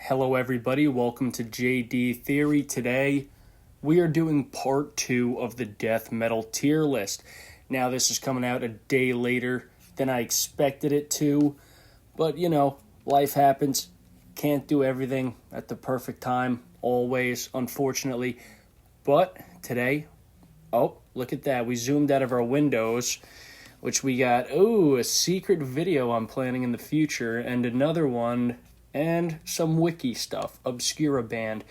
Hello, everybody. Welcome to JD Theory. Today, we are doing part 2 of the death metal tier list. Now, this is coming out a day later than I expected it to, but life happens. Can't do everything at the perfect time, always, unfortunately. But today, look at that. We zoomed out of our windows, which we got, a secret video I'm planning in the future, and another one, and some wiki stuff, Obscura Band.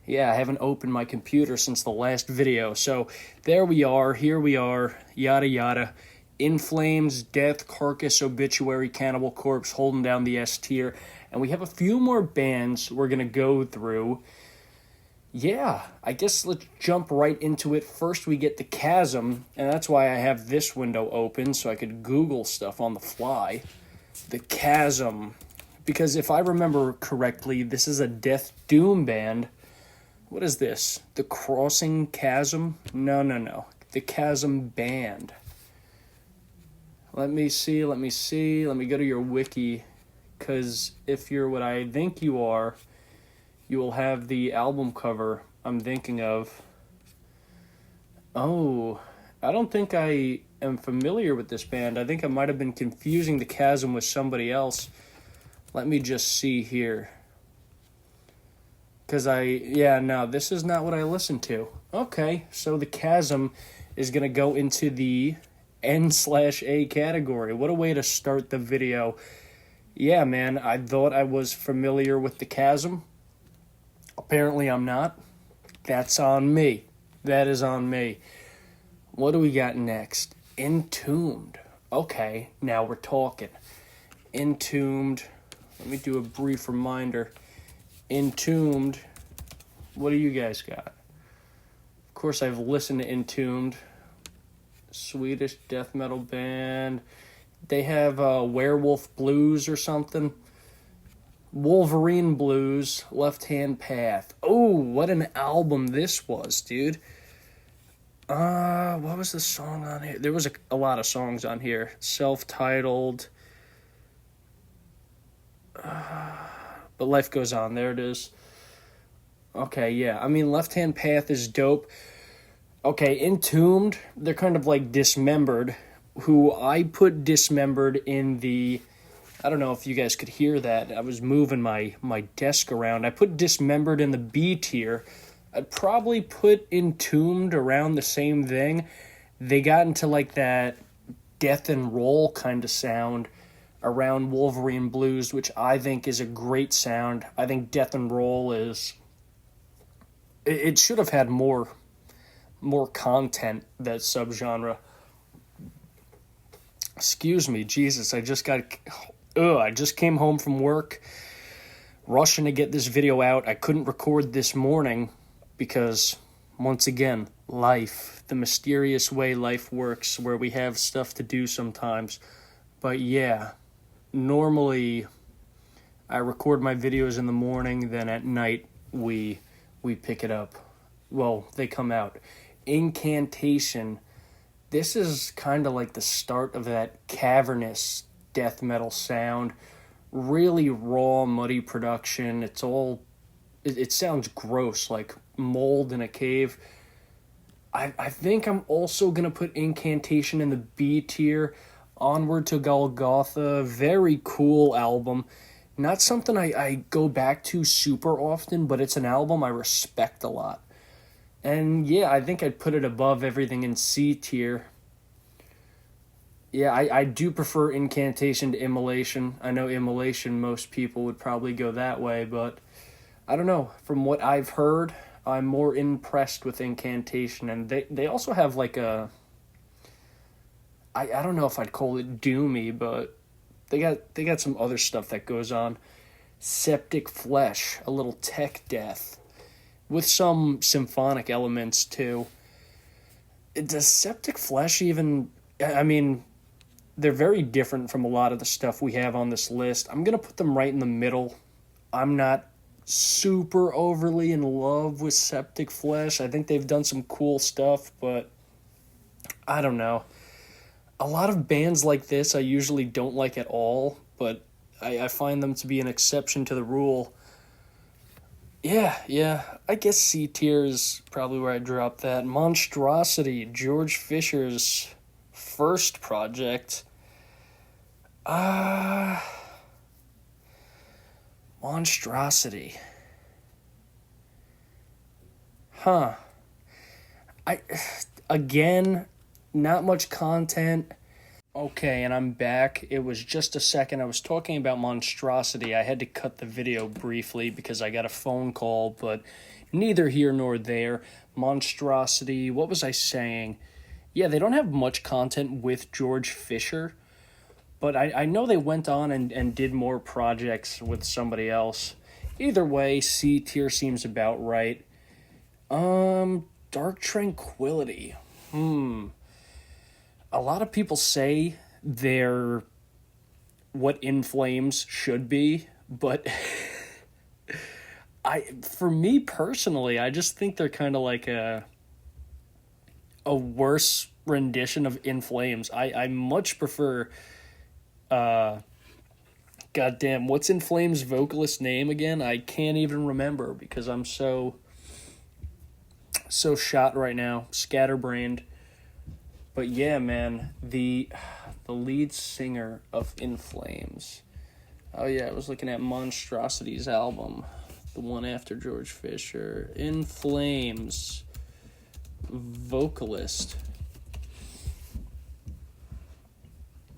Yeah, I haven't opened my computer since the last video, so there we are, here we are, yada yada. In Flames, Death, Carcass, Obituary, Cannibal Corpse, holding down the S tier, and we have a few more bands we're going to go through. Yeah, I guess let's jump right into it. First, we get the Chasm, and that's why I have this window open, so I could Google stuff on the fly. The Chasm, because if I remember correctly, this is a Death Doom band. What is this? The Crossing Chasm? No. The Chasm Band. Let me see. Let me go to your wiki, because if you're what I think you are, you will have the album cover I'm thinking of. Oh, I don't think I am familiar with this band. I think I might have been confusing the Chasm with somebody else. Let me just see here. Because this is not what I listened to. Okay, so the Chasm is going to go into the N/A category. What a way to start the video. Yeah, man, I thought I was familiar with the Chasm. Apparently I'm not. That's on me. That is on me. What do we got next? Entombed. Okay, now we're talking. Entombed. Let me do a brief reminder. Entombed. What do you guys got? Of course, I've listened to Entombed. Swedish death metal band. They have Werewolf Blues or something. Wolverine Blues, Left Hand Path. Oh, what an album this was, dude. What was the song on here? There was a lot of songs on here. Self-titled. But Life Goes On. There it is. Okay, yeah. I mean, Left Hand Path is dope. Okay, Entombed, they're kind of like Dismembered, who I put Dismembered in the... I don't know if you guys could hear that. I was moving my desk around. I put Dismembered in the B tier. I'd probably put Entombed around the same thing. They got into like that death and roll kind of sound around Wolverine Blues, which I think is a great sound. I think death and roll is... It should have had more content, that subgenre. Excuse me, Jesus, I just came home from work, rushing to get this video out. I couldn't record this morning because, once again, life, the mysterious way life works, where we have stuff to do sometimes. But yeah, normally I record my videos in the morning, then at night we pick it up. Well, they come out. Incantation. This is kind of like the start of that cavernous death metal sound. Really raw, muddy production. It sounds gross, like mold in a cave. I think I'm also going to put Incantation in the B tier. Onward to Golgotha. Very cool album. Not something I go back to super often, but it's an album I respect a lot. And yeah, I think I'd put it above everything in C tier. Yeah, I do prefer Incantation to Immolation. I know Immolation, most people would probably go that way, but I don't know. From what I've heard, I'm more impressed with Incantation. And they also have like a... I don't know if I'd call it doomy, but they got some other stuff that goes on. Septic Flesh, a little tech death, with some symphonic elements too. Does Septic Flesh even... I mean... They're very different from a lot of the stuff we have on this list. I'm going to put them right in the middle. I'm not super overly in love with Septic Flesh. I think they've done some cool stuff, but I don't know. A lot of bands like this I usually don't like at all, but I find them to be an exception to the rule. Yeah. I guess C tier is probably where I dropped that. Monstrosity, George Fisher's first project. Ah, Monstrosity. Huh. I again, not much content. Okay, and I'm back. It was just a second. I was talking about Monstrosity. I had to cut the video briefly because I got a phone call, but neither here nor there. Monstrosity, what was I saying? Yeah, they don't have much content with George Fisher, but I know they went on and did more projects with somebody else. Either way, C tier seems about right. Dark Tranquility. A lot of people say they're what In Flames should be, but for me personally, I just think they're kind of like a worse rendition of In Flames. I much prefer goddamn, what's In Flames' vocalist name again? I can't even remember because I'm so shot right now, scatterbrained. But yeah, man, the lead singer of In Flames. Oh yeah, I was looking at Monstrosity's album, the one after George Fisher. In Flames vocalist.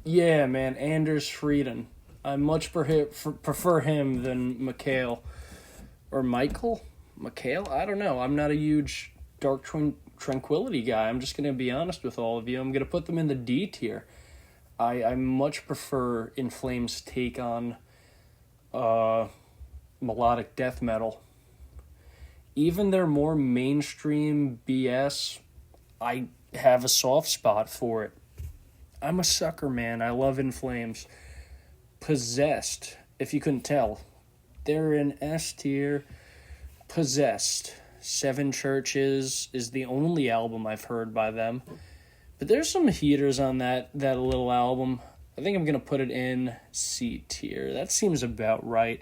Yeah, man, Anders Frieden. I much prefer him than Mikhail. Or Michael? Mikhail? I don't know. I'm not a huge Tranquility guy. I'm just going to be honest with all of you. I'm going to put them in the D tier. I much prefer In Flames' take on melodic death metal. Even their more mainstream BS, I have a soft spot for it. I'm a sucker, man. I love In Flames. Possessed, if you couldn't tell. They're in S tier. Possessed. Seven Churches is the only album I've heard by them. But there's some heaters on that little album. I think I'm going to put it in C tier. That seems about right.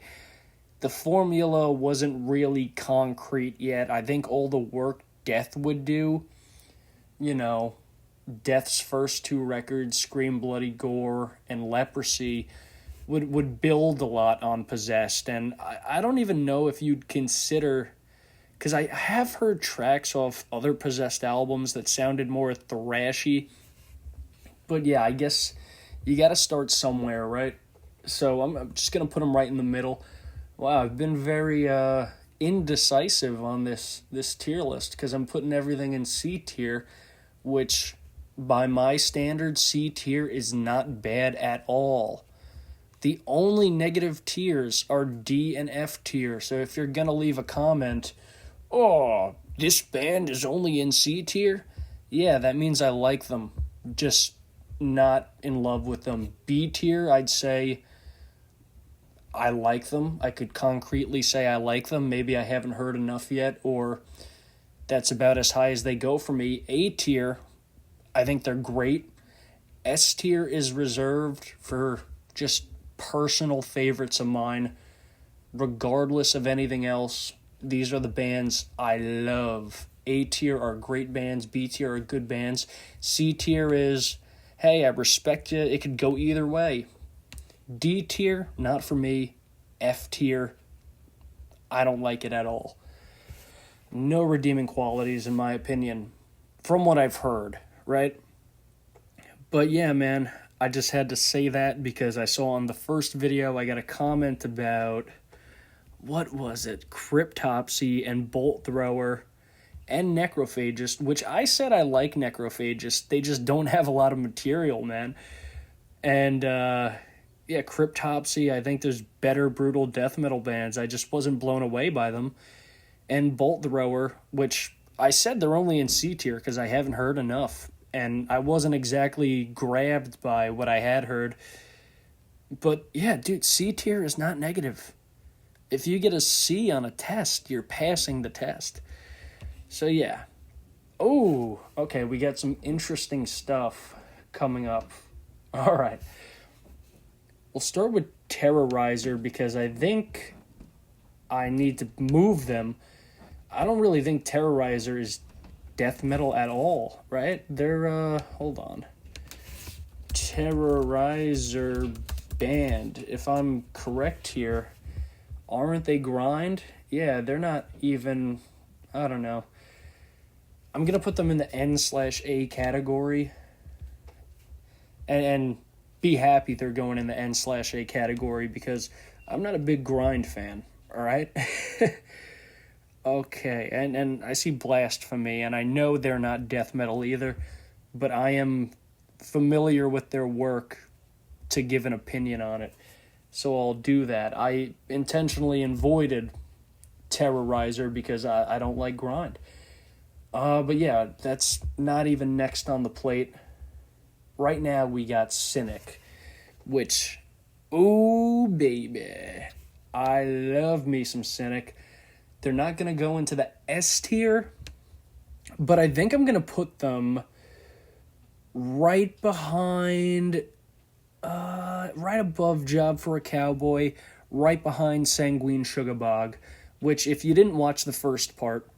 The formula wasn't really concrete yet. I think all the work Death would do, Death's first two records, Scream Bloody Gore and Leprosy, would build a lot on Possessed. And I don't even know if you'd consider, because I have heard tracks off other Possessed albums that sounded more thrashy. But yeah, I guess you got to start somewhere, right? So I'm just going to put them right in the middle. Wow, I've been very indecisive on this tier list because I'm putting everything in C tier, which by my standards, C tier is not bad at all. The only negative tiers are D and F tier. So if you're going to leave a comment, oh, this band is only in C tier, yeah, that means I like them, just not in love with them. B tier, I'd say I like them. I could concretely say I like them. Maybe I haven't heard enough yet, or that's about as high as they go for me. A tier, I think they're great. S tier is reserved for just personal favorites of mine. Regardless of anything else, these are the bands I love. A tier are great bands. B tier are good bands. C tier is, hey, I respect you. It could go either way. D tier, not for me. F tier, I don't like it at all. No redeeming qualities, in my opinion, from what I've heard, right? But yeah, man, I just had to say that because I saw on the first video I got a comment about, what was it? Cryptopsy and Bolt Thrower and Necrophagist, which I said I like Necrophagist. They just don't have a lot of material, man. And, yeah, Cryptopsy, I think there's better brutal death metal bands. I just wasn't blown away by them. And Bolt Thrower, which I said they're only in C tier because I haven't heard enough. And I wasn't exactly grabbed by what I had heard. But yeah, dude, C tier is not negative. If you get a C on a test, you're passing the test. So yeah. Oh, okay, we got some interesting stuff coming up. All right. We'll start with Terrorizer because I think I need to move them. I don't really think Terrorizer is death metal at all, right? They're, hold on. Terrorizer band, if I'm correct here, aren't they grind? Yeah, they're not even, I don't know. I'm going to put them in the N/A category. And be happy they're going in the N/A category because I'm not a big grind fan, all right? Okay, and I see Blasphemy, and I know they're not death metal either, but I am familiar with their work to give an opinion on it, so I'll do that. I intentionally avoided Terrorizer because I don't like grind. But yeah, that's not even next on the plate. Right now we got Cynic, which, ooh baby, I love me some Cynic. They're not going to go into the S tier, but I think I'm going to put them right behind, right above Job for a Cowboy, right behind Sanguine Sugarbog, which if you didn't watch the first part,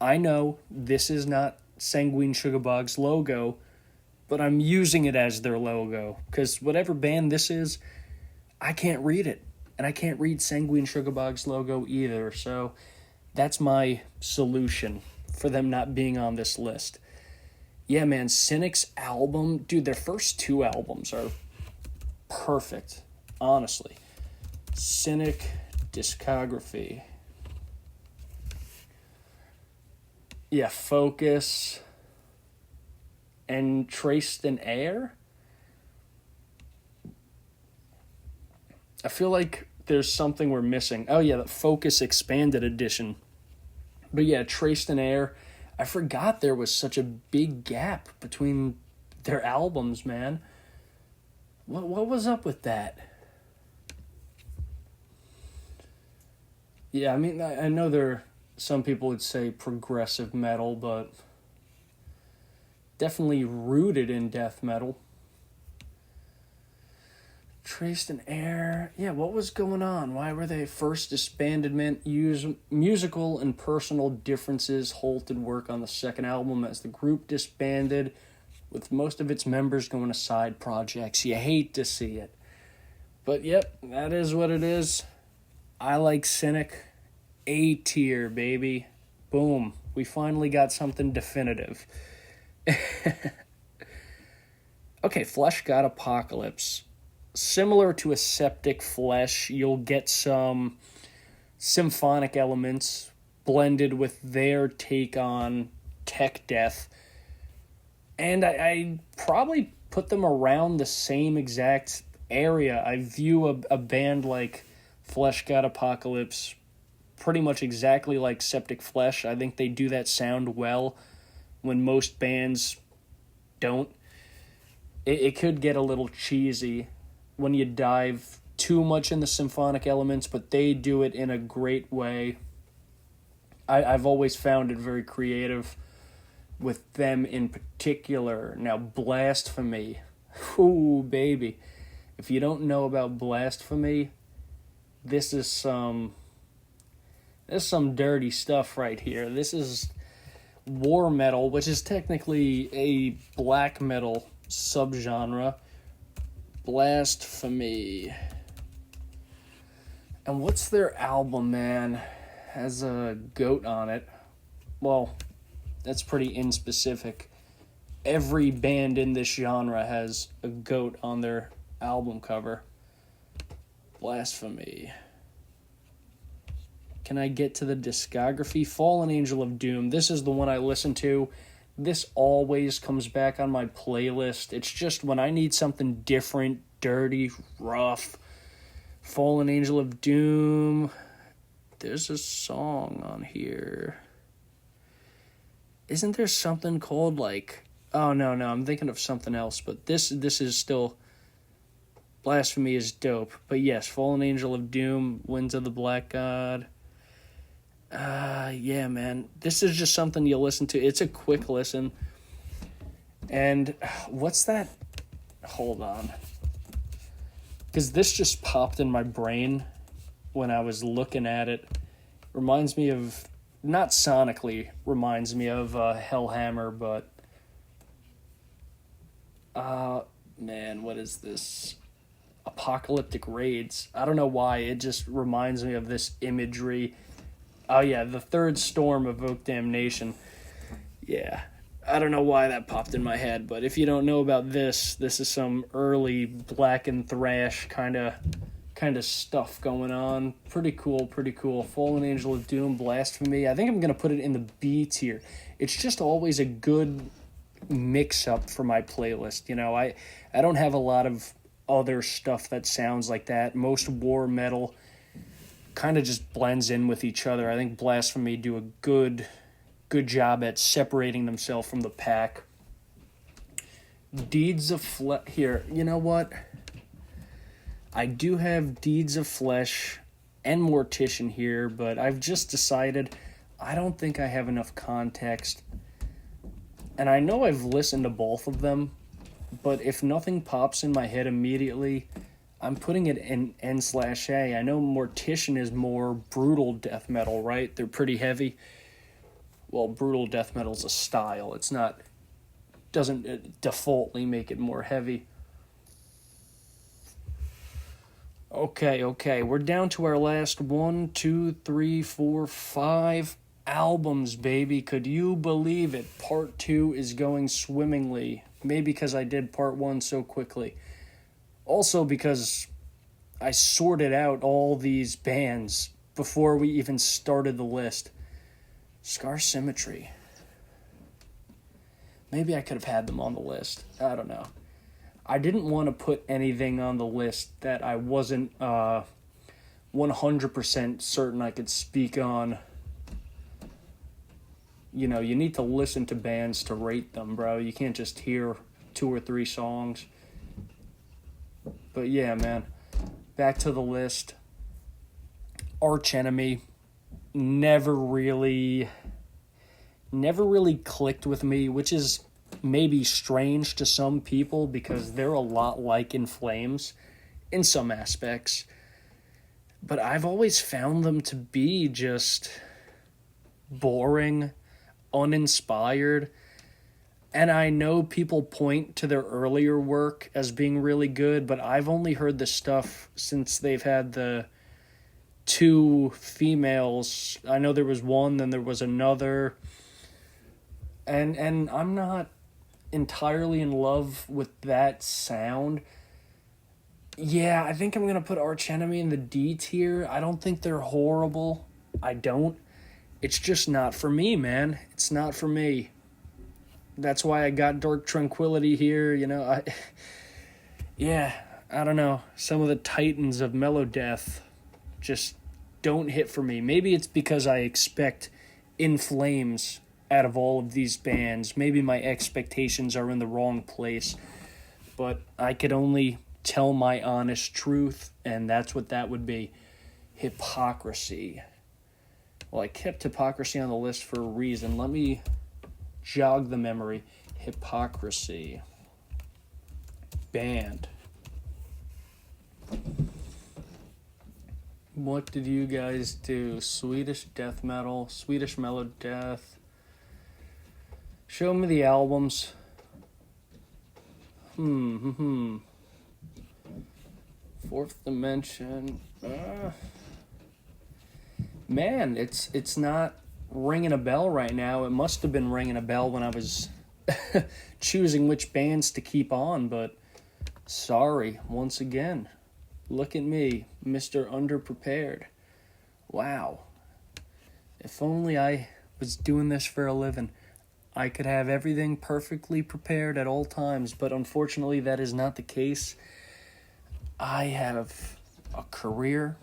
I know this is not Sanguine Sugarbog's logo, but I'm using it as their logo, because whatever band this is, I can't read it, and I can't read Sanguine Sugarbog's logo either, so that's my solution for them not being on this list. Yeah, man, Cynic's album, dude, their first two albums are perfect, honestly. Cynic discography. Yeah, Focus and Traced in Air. I feel like there's something we're missing. Oh yeah, the Focus Expanded Edition. But yeah, Traced in Air. I forgot there was such a big gap between their albums, man. What was up with that? Yeah, I mean, I know some people would say progressive metal, but definitely rooted in death metal. Traced in Air. Yeah, what was going on? Why were they first disbanded? Musical and personal differences halted work on the second album as the group disbanded, with most of its members going to side projects. You hate to see it. But yep, that is what it is. I like Cynic. A tier, baby. Boom. We finally got something definitive. Okay, Flesh God Apocalypse. Similar to Aseptic Flesh, you'll get some symphonic elements blended with their take on tech death. And I probably put them around the same exact area. I view a band like Flesh God Apocalypse pretty much exactly like Septic Flesh. I think they do that sound well when most bands don't. It could get a little cheesy when you dive too much in the symphonic elements, but they do it in a great way. I've always found it very creative with them in particular. Now, Blasphemy. Ooh, baby. If you don't know about Blasphemy, this is some dirty stuff right here. This is war metal, which is technically a black metal subgenre. Blasphemy. And what's their album, man? Has a goat on it. Well, that's pretty inspecific. Every band in this genre has a goat on their album cover. Blasphemy. Can I get to the discography? Fallen Angel of Doom. This is the one I listen to. This always comes back on my playlist. It's just when I need something different, dirty, rough. Fallen Angel of Doom. There's a song on here. Isn't there something called like... Oh, no, I'm thinking of something else. But this is still... Blasphemy is dope. But yes, Fallen Angel of Doom, Winds of the Black God. Yeah, man. This is just something you listen to. It's a quick listen. And what's that? Hold on. Because this just popped in my brain when I was looking at it. Reminds me of, not sonically reminds me of Hellhammer, but man, what is this? Apocalyptic Raids. I don't know why, it just reminds me of this imagery. Oh yeah, the Third Storm Evoke Damnation. Yeah, I don't know why that popped in my head, but if you don't know about this is some early black and thrash kind of stuff going on. Pretty cool, pretty cool. Fallen Angel of Doom, Blasphemy. I think I'm going to put it in the B tier. It's just always a good mix-up for my playlist. You know, I don't have a lot of other stuff that sounds like that. Most war metal kind of just blends in with each other. I think Blasphemy do a good job at separating themselves from the pack. Deeds of Flesh. Here, you know what? I do have Deeds of Flesh and Mortician here, but I've just decided I don't think I have enough context. And I know I've listened to both of them, but if nothing pops in my head immediately, I'm putting it in N/A. I know Mortician is more brutal death metal, right? They're pretty heavy. Well, brutal death metal is a style. It's not, doesn't defaultly make it more heavy. Okay, we're down to our last 1, 2, 3, 4, 5 albums, baby. Could you believe it? Part 2 is going swimmingly. Maybe because I did part 1 so quickly. Also because I sorted out all these bands before we even started the list. Scar Symmetry. Maybe I could have had them on the list. I don't know. I didn't want to put anything on the list that I wasn't 100% certain I could speak on. You know, you need to listen to bands to rate them, bro. You can't just hear 2 or 3 songs. But yeah, man. Back to the list. Arch Enemy. Never really clicked with me, which is maybe strange to some people because they're a lot like In Flames in some aspects. But I've always found them to be just boring, uninspired. And I know people point to their earlier work as being really good, but I've only heard this stuff since they've had the 2 females. I know there was one, then there was another. And I'm not entirely in love with that sound. Yeah, I think I'm going to put Arch Enemy in the D tier. I don't think they're horrible. I don't. It's just not for me, man. It's not for me. That's why I got Dark Tranquillity here, you know. I don't know. Some of the titans of Melodeath just don't hit for me. Maybe it's because I expect In Flames out of all of these bands. Maybe my expectations are in the wrong place. But I could only tell my honest truth, and that's what that would be. Hypocrisy. Well, I kept Hypocrisy on the list for a reason. Let me jog the memory. Hypocrisy. Band. What did you guys do? Swedish death metal, Swedish Melodeath. Show me the albums. Fourth Dimension. Man, it's not ringing a bell right now. It must have been ringing a bell when I was choosing which bands to keep on, but sorry, once again. Look at me, Mr. Underprepared. Wow. If only I was doing this for a living. I could have everything perfectly prepared at all times, but unfortunately that is not the case. I have a career,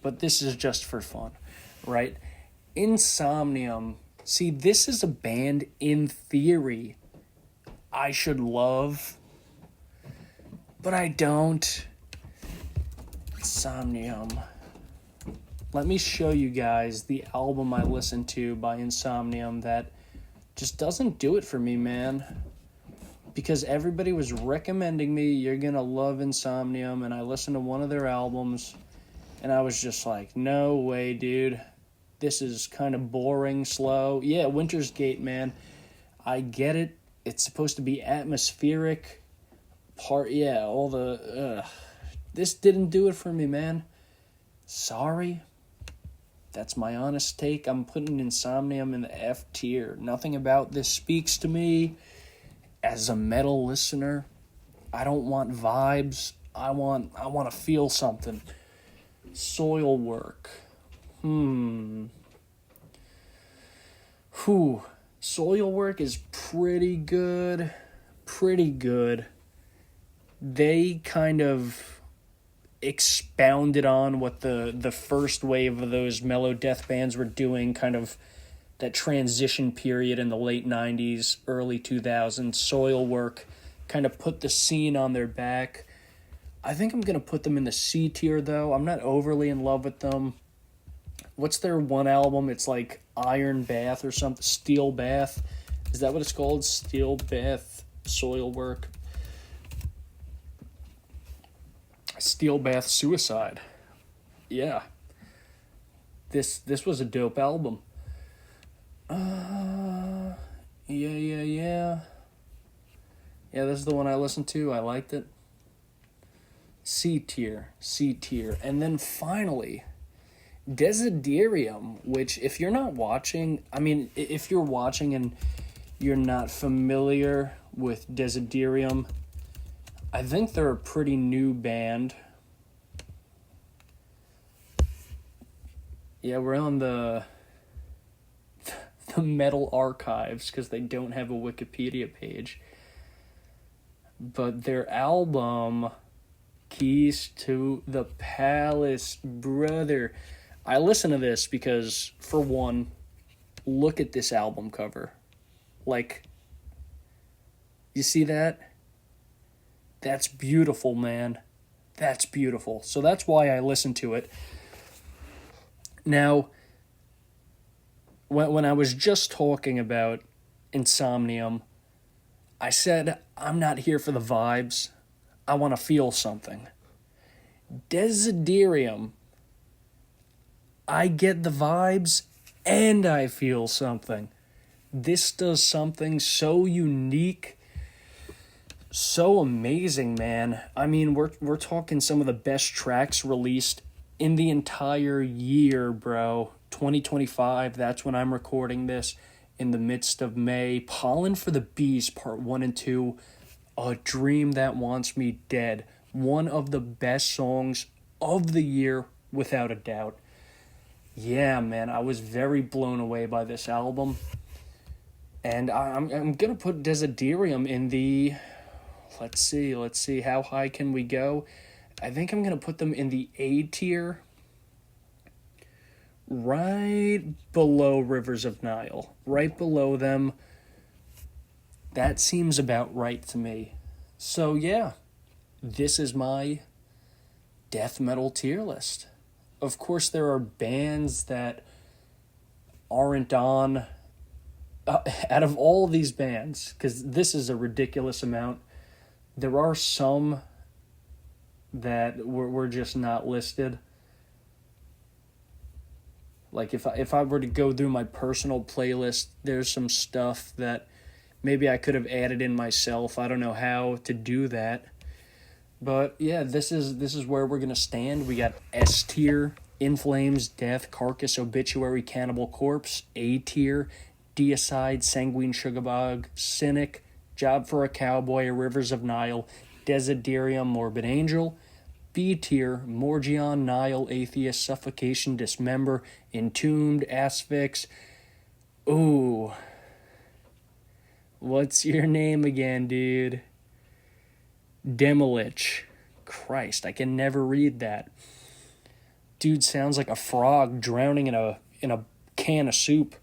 but this is just for fun, right? Insomnium. See, this is a band, in theory, I should love, but I don't. Insomnium. Let me show you guys the album I listened to by Insomnium that just doesn't do it for me, man. Because everybody was recommending me, you're gonna love Insomnium, and I listened to one of their albums, And I was just like, no way, dude. This is kind of boring, slow. Yeah, Winter's Gate, man. I get it. It's supposed to be atmospheric. All the. This didn't do it for me, man. Sorry. That's my honest take. I'm putting Insomnium in the F tier. Nothing about this speaks to me as a metal listener. I don't want vibes. I want to feel something. Soilwork. Soilwork is pretty good. Pretty good. They kind of expounded on what the first wave of those mellow death bands were doing, kind of that transition period in the late 90s, early 2000s. Soilwork kind of put the scene on their back. I think I'm going to put them in the C tier, though. I'm not overly in love with them. What's their one album? It's like Iron Bath or something. Steel Bath. Is that what it's called? Steel Bath Soilwork. Steel Bath Suicide. Yeah. This was a dope album. Yeah, this is the one I listened to. I liked it. C tier. And then finally, Desiderium, which if you're not watching, if you're watching and you're not familiar with Desiderium, I think they're a pretty new band. Yeah, we're on the Metal Archives because they don't have a Wikipedia page. But their album, Keys to the Palace, brother. I listen to this because, for one, look at this album cover. Like, you see that? That's beautiful, man. That's beautiful. So that's why I listen to it. Now, when I was just talking about Insomnium, I said I'm not here for the vibes. I want to feel something. Desiderium, I get the vibes and I feel something. This does something so unique, so amazing, man. I mean, we're talking some of the best tracks released in the entire year, bro. 2025, that's when I'm recording this, in the midst of May. Pollen for the Bees, part 1 and 2. A Dream That Wants Me Dead. One of the best songs of the year, without a doubt. Yeah, man, I was very blown away by this album. And I'm going to put Desiderium in the... Let's see, how high can we go? I think I'm going to put them in the A tier, right below Rivers of Nile. Right below them. That seems about right to me. So yeah, this is my death metal tier list. Of course, there are bands that aren't on... out of all these bands, because this is a ridiculous amount, there are some that were just not listed. Like, if I were to go through my personal playlist, there's some stuff that maybe I could have added in myself. I don't know how to do that. But yeah, this is where we're going to stand. We got S tier, In Flames, Death, Carcass, Obituary, Cannibal Corpse. A tier, Deicide, Sanguine Sugarbug, Cynic, Job for a Cowboy, Rivers of Nile, Desiderium, Morbid Angel. B tier, Morgion, Nile, Atheist, Suffocation, Dismember, Entombed, Asphyx. Ooh. What's your name again, dude? Demolich. Christ, I can never read that. Dude sounds like a frog drowning in a can of soup.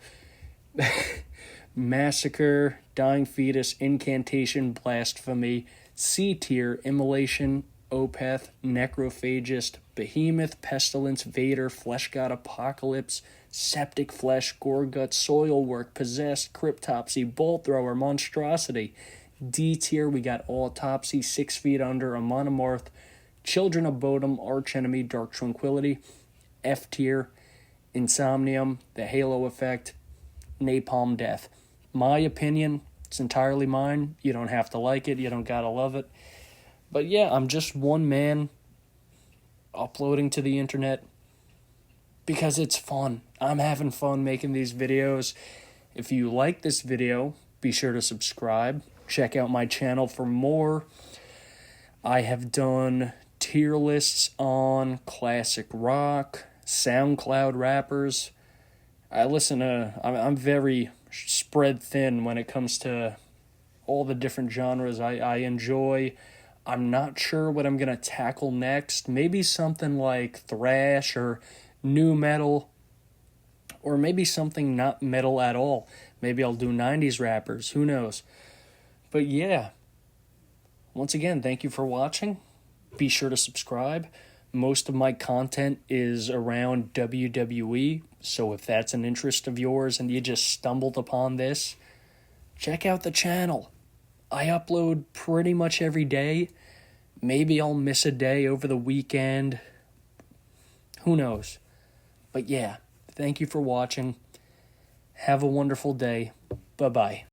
Massacre, Dying Fetus, Incantation, Blasphemy. C tier, Immolation, Opeth, Necrophagist, Behemoth, Pestilence, Vader, Flesh God Apocalypse, Septic Flesh, Goregut, Soilwork, Possessed, Cryptopsy, Bolt Thrower, Monstrosity. D tier, we got Autopsy, 6 Feet Under, a Monomorph, Children of Bodom, Arch Enemy, Dark Tranquillity, F Tier, Insomnium, The Halo Effect, Napalm Death. My opinion, it's entirely mine. You don't have to like it, you don't gotta love it. But yeah, I'm just one man uploading to the internet because it's fun. I'm having fun making these videos. If you like this video, be sure to subscribe. Check out my channel for more. I have done tier lists on classic rock, SoundCloud rappers. I'm very spread thin when it comes to all the different genres I enjoy. I'm not sure what I'm going to tackle next. Maybe something like thrash or new metal, or maybe something not metal at all. Maybe I'll do 90s rappers. Who knows? But yeah, once again, thank you for watching. Be sure to subscribe. Most of my content is around WWE, so if that's an interest of yours and you just stumbled upon this, check out the channel. I upload pretty much every day. Maybe I'll miss a day over the weekend. Who knows? But yeah, thank you for watching. Have a wonderful day. Bye-bye.